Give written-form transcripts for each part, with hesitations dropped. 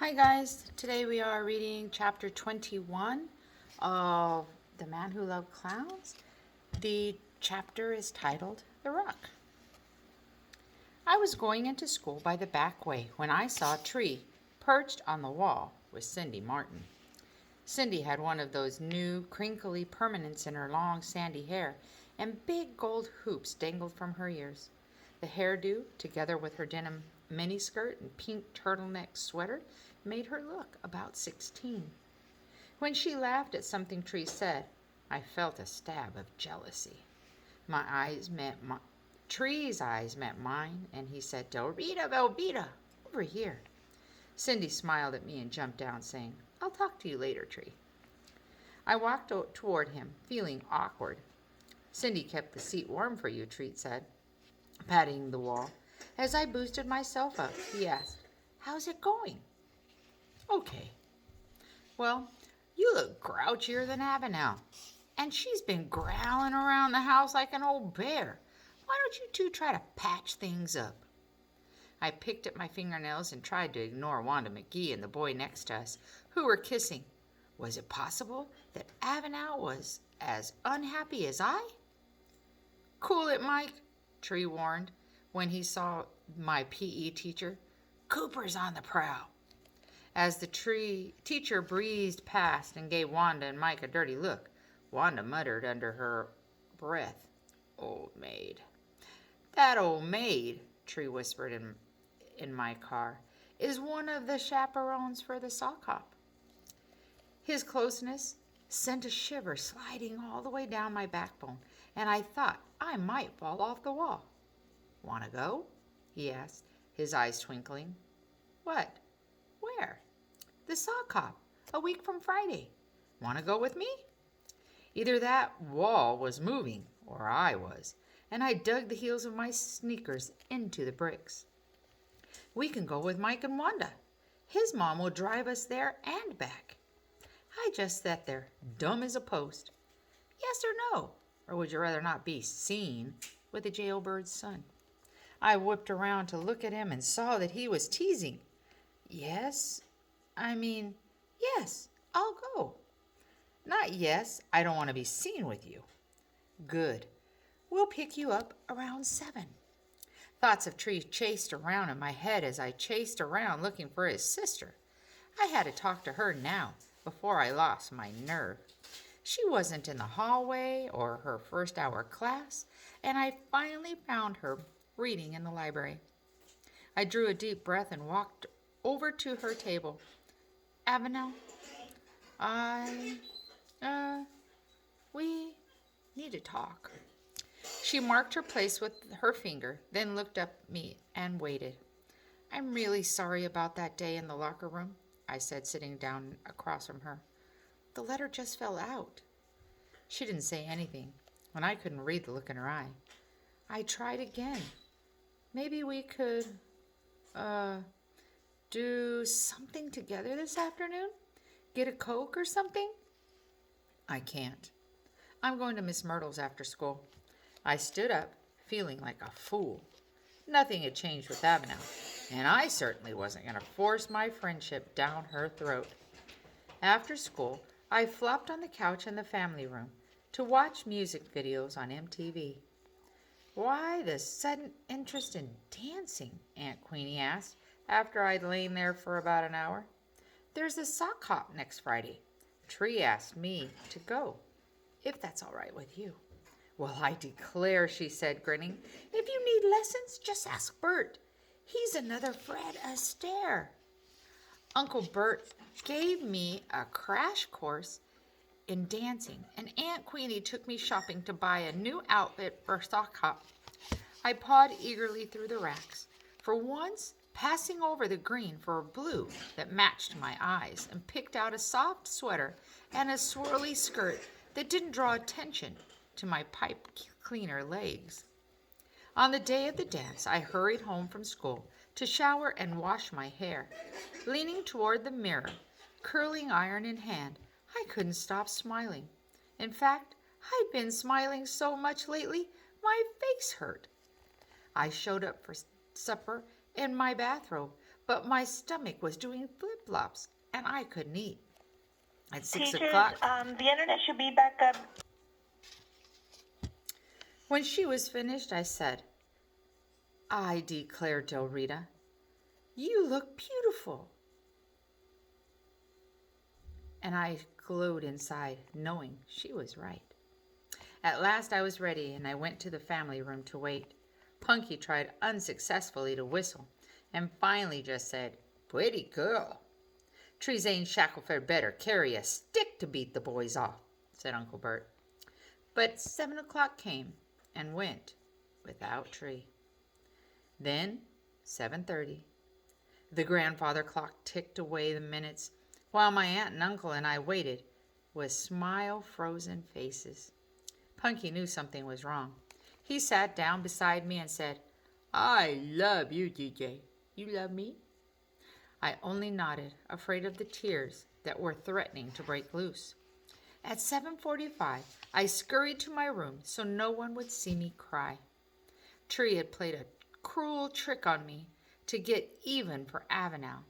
Hi guys, today we are reading chapter 21 of The Man Who Loved Clowns. The chapter is titled The Rock. I was going into school by the back way when I saw a tree perched on the wall with Cindy Martin. Cindy had one of those new crinkly permanents in her long sandy hair, and big gold hoops dangled from her ears. The hairdo, together with her denim miniskirt and pink turtleneck sweater, made her look about 16. When she laughed at something Tree said, I felt a stab of jealousy. Tree's eyes met mine, and he said, Dorita Velveeta, over here. Cindy smiled at me and jumped down, saying, I'll talk to you later, Tree. I walked toward him, feeling awkward. Cindy kept the seat warm for you, Treat said, patting the wall. As I boosted myself up, he asked, How's it going? Okay. Well, you look grouchier than Avenel, and she's been growling around the house like an old bear. Why don't you two try to patch things up? I picked at my fingernails and tried to ignore Wanda McGee and the boy next to us, who were kissing. Was it possible that Avenel was as unhappy as I? Cool it, Mike, Tree warned when he saw my PE teacher. Cooper's on the prowl. As the teacher breezed past and gave Wanda and Mike a dirty look, Wanda muttered under her breath, Old maid. That old maid, Tree whispered in my car, is one of the chaperones for the sock hop. His closeness sent a shiver sliding all the way down my backbone, and I thought I might fall off the wall. Want to go? He asked, his eyes twinkling. What? Where? The sock hop, a week from Friday. Want to go with me? Either that wall was moving, or I was, and I dug the heels of my sneakers into the bricks. We can go with Mike and Wanda. His mom will drive us there and back. I just sat there, dumb as a post. Yes or no? Or would you rather not be seen with a jailbird's son? I whipped around to look at him and saw that he was teasing. Yes, I'll go. Not yes, I don't want to be seen with you. Good. We'll pick you up around 7. Thoughts of Tree chased around in my head as I chased around looking for his sister. I had to talk to her now before I lost my nerve. She wasn't in the hallway or her first hour class, and I finally found her reading in the library. I drew a deep breath and walked over to her table. Avenel, we need to talk. She marked her place with her finger, then looked up at me and waited. I'm really sorry about that day in the locker room, I said, sitting down across from her. The letter just fell out. She didn't say anything, and I couldn't read the look in her eye. I tried again. Maybe we could, do something together this afternoon? Get a Coke or something? I can't. I'm going to Miss Myrtle's after school. I stood up, feeling like a fool. Nothing had changed with Avenel, and I certainly wasn't going to force my friendship down her throat. After school, I flopped on the couch in the family room to watch music videos on MTV. Why the sudden interest in dancing? Aunt Queenie asked after I'd lain there for about an hour. There's a sock hop next Friday. Tree asked me to go, if that's all right with you. Well, I declare, she said, grinning. If you need lessons, just ask Bert. He's another Fred Astaire. Uncle Bert gave me a crash course in dancing, and Aunt Queenie took me shopping to buy a new outfit for sock hop. I pawed eagerly through the racks, for once passing over the green for a blue that matched my eyes, and picked out a soft sweater and a swirly skirt that didn't draw attention to my pipe cleaner legs. On the day of the dance, I hurried home from school to shower and wash my hair. Leaning toward the mirror, curling iron in hand, I couldn't stop smiling. In fact, I'd been smiling so much lately, my face hurt. I showed up for supper in my bathrobe, but my stomach was doing flip-flops and I couldn't eat. At 6 Teachers, o'clock, the internet should be back up. when she was finished, I said, I declare, Del Rita, you look beautiful. And I glowed inside, knowing she was right. At last I was ready, and I went to the family room to wait. Punky tried unsuccessfully to whistle, and finally just said, Pretty girl. Trezane Shackelford better carry a stick to beat the boys off, said Uncle Bert. But 7 o'clock came and went without Tree. Then 7:30. The grandfather clock ticked away the minutes, while my aunt and uncle and I waited with smile-frozen faces. Punky knew something was wrong. He sat down beside me and said, I love you, DJ. You love me? I only nodded, afraid of the tears that were threatening to break loose. At 7:45, I scurried to my room so no one would see me cry. Tree had played a cruel trick on me to get even for Avenel.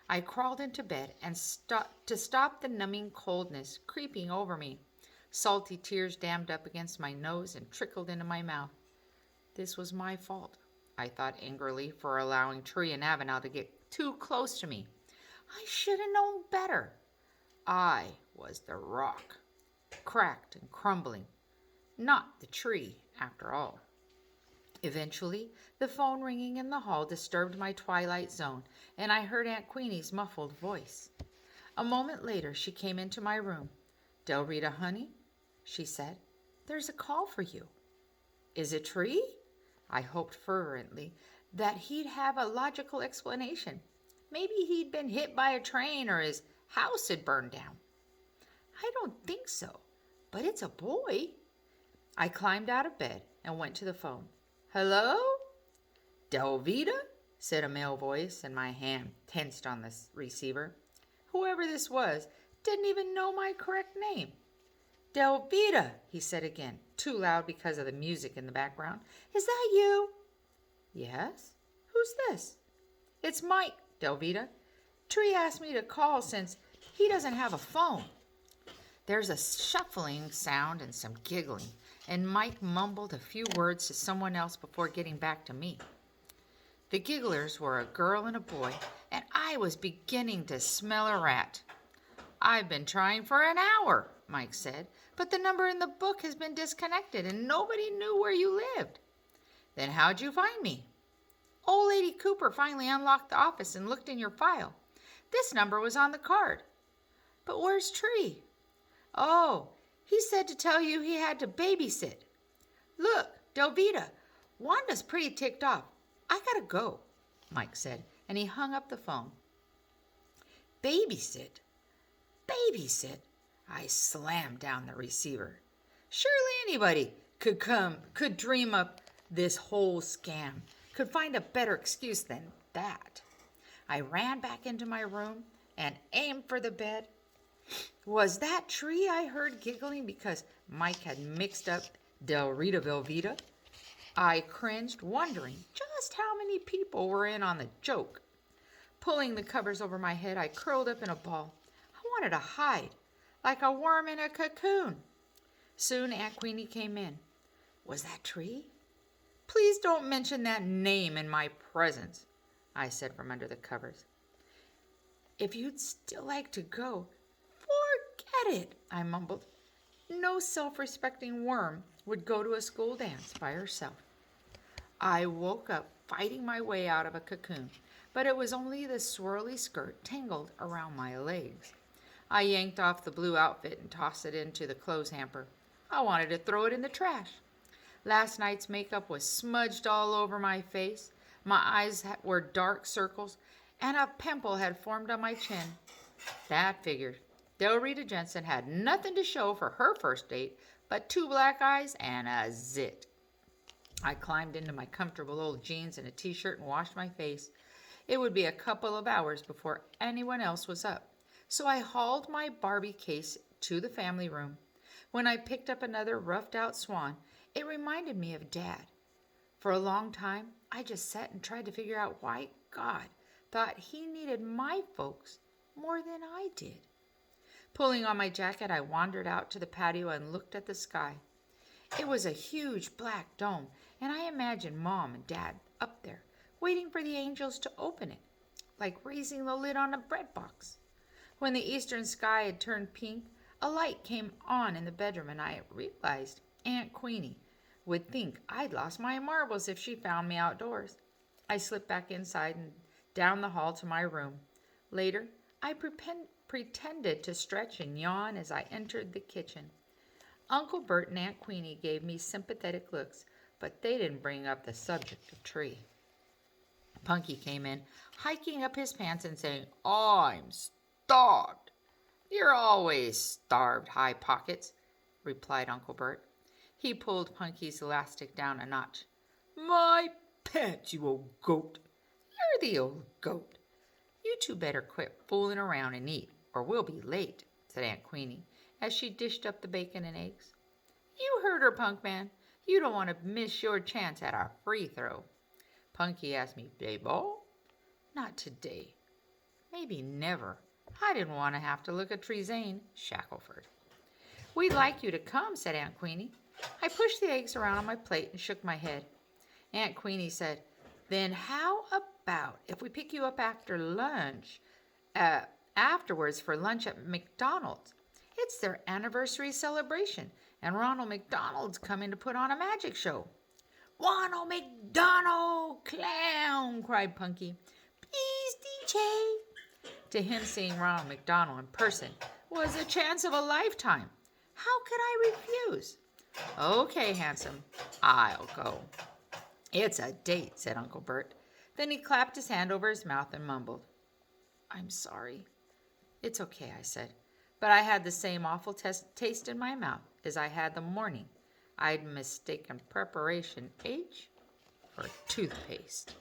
I crawled into bed and to stop the numbing coldness creeping over me. Salty tears dammed up against my nose and trickled into my mouth. This was my fault, I thought angrily, for allowing Tree and Avenel to get too close to me. I should have known better. I was the rock, cracked and crumbling, not the tree after all. Eventually, the phone ringing in the hall disturbed my twilight zone, and I heard Aunt Queenie's muffled voice. A moment later, she came into my room. Del Rita, honey, she said, there's a call for you. Is it Tree? I hoped fervently that he'd have a logical explanation. Maybe he'd been hit by a train or his house had burned down. I don't think so, but it's a boy. I climbed out of bed and went to the phone. Hello? Delvita? Said a male voice, and my hand tensed on the receiver. Whoever this was didn't even know my correct name. Delvita, he said again, too loud because of the music in the background. Is that you? Yes. Who's this? It's Mike, Delvita. Tree asked me to call since he doesn't have a phone. There's a shuffling sound and some giggling, and Mike mumbled a few words to someone else before getting back to me. The gigglers were a girl and a boy, and I was beginning to smell a rat. I've been trying for an hour, Mike said, but the number in the book has been disconnected and nobody knew where you lived. Then how'd you find me? Old Lady Cooper finally unlocked the office and looked in your file. This number was on the card. But where's Tree? Oh, he said to tell you he had to babysit. Look, Delvita, Wanda's pretty ticked off. I gotta go, Mike said, and he hung up the phone. Babysit? Babysit? I slammed down the receiver. Surely anybody could dream up this whole scam, could find a better excuse than that. I ran back into my room and aimed for the bed. Was that Tree I heard giggling because Mike had mixed up Del Rita Velveeta? I cringed, wondering just how many people were in on the joke. Pulling the covers over my head, I curled up in a ball. I wanted to hide, like a worm in a cocoon. Soon Aunt Queenie came in. Was that Tree? Please don't mention that name in my presence, I said from under the covers. If you'd still like to go, forget it, I mumbled. No self-respecting worm would go to a school dance by herself. I woke up fighting my way out of a cocoon, but it was only the swirly skirt tangled around my legs. I yanked off the blue outfit and tossed it into the clothes hamper. I wanted to throw it in the trash. Last night's makeup was smudged all over my face. My eyes were dark circles, and a pimple had formed on my chin. That figured. Del Rita Jensen had nothing to show for her first date but 2 black eyes and a zit. I climbed into my comfortable old jeans and a t-shirt and washed my face. It would be a couple of hours before anyone else was up, so I hauled my Barbie case to the family room. When I picked up another roughed-out swan, it reminded me of Dad. For a long time, I just sat and tried to figure out why God thought he needed my folks more than I did. Pulling on my jacket, I wandered out to the patio and looked at the sky. It was a huge black dome, and I imagined Mom and Dad up there, waiting for the angels to open it, like raising the lid on a bread box. When the eastern sky had turned pink, a light came on in the bedroom, and I realized Aunt Queenie would think I'd lost my marbles if she found me outdoors. I slipped back inside and down the hall to my room. Later, I pretended to stretch and yawn as I entered the kitchen. Uncle Bert and Aunt Queenie gave me sympathetic looks, but they didn't bring up the subject of Tree. Punky came in, hiking up his pants and saying, "I'm starved." "You're always starved, High Pockets," replied Uncle Bert. He pulled Punky's elastic down a notch. "My pants, you old goat." "You're the old goat. You two better quit fooling around and eat, or we'll be late," said Aunt Queenie, as she dished up the bacon and eggs. "You heard her, Punk Man. You don't want to miss your chance at our free throw." Punky asked me, "Play ball?" "Not today. Maybe never." I didn't want to have to look at Trezane Shackelford. "We'd like you to come," said Aunt Queenie. I pushed the eggs around on my plate and shook my head. Aunt Queenie said, "Then how about if we pick you up after lunch, afterwards for lunch at McDonald's? It's their anniversary celebration, and Ronald McDonald's coming to put on a magic show." "Ronald McDonald, clown!" cried Punky. "Please, DJ." To him, seeing Ronald McDonald in person was a chance of a lifetime. How could I refuse? "Okay, handsome, I'll go." "It's a date," said Uncle Bert. Then he clapped his hand over his mouth and mumbled, "I'm sorry." "It's okay," I said, but I had the same awful taste in my mouth as I had the morning I'd mistaken preparation H for toothpaste.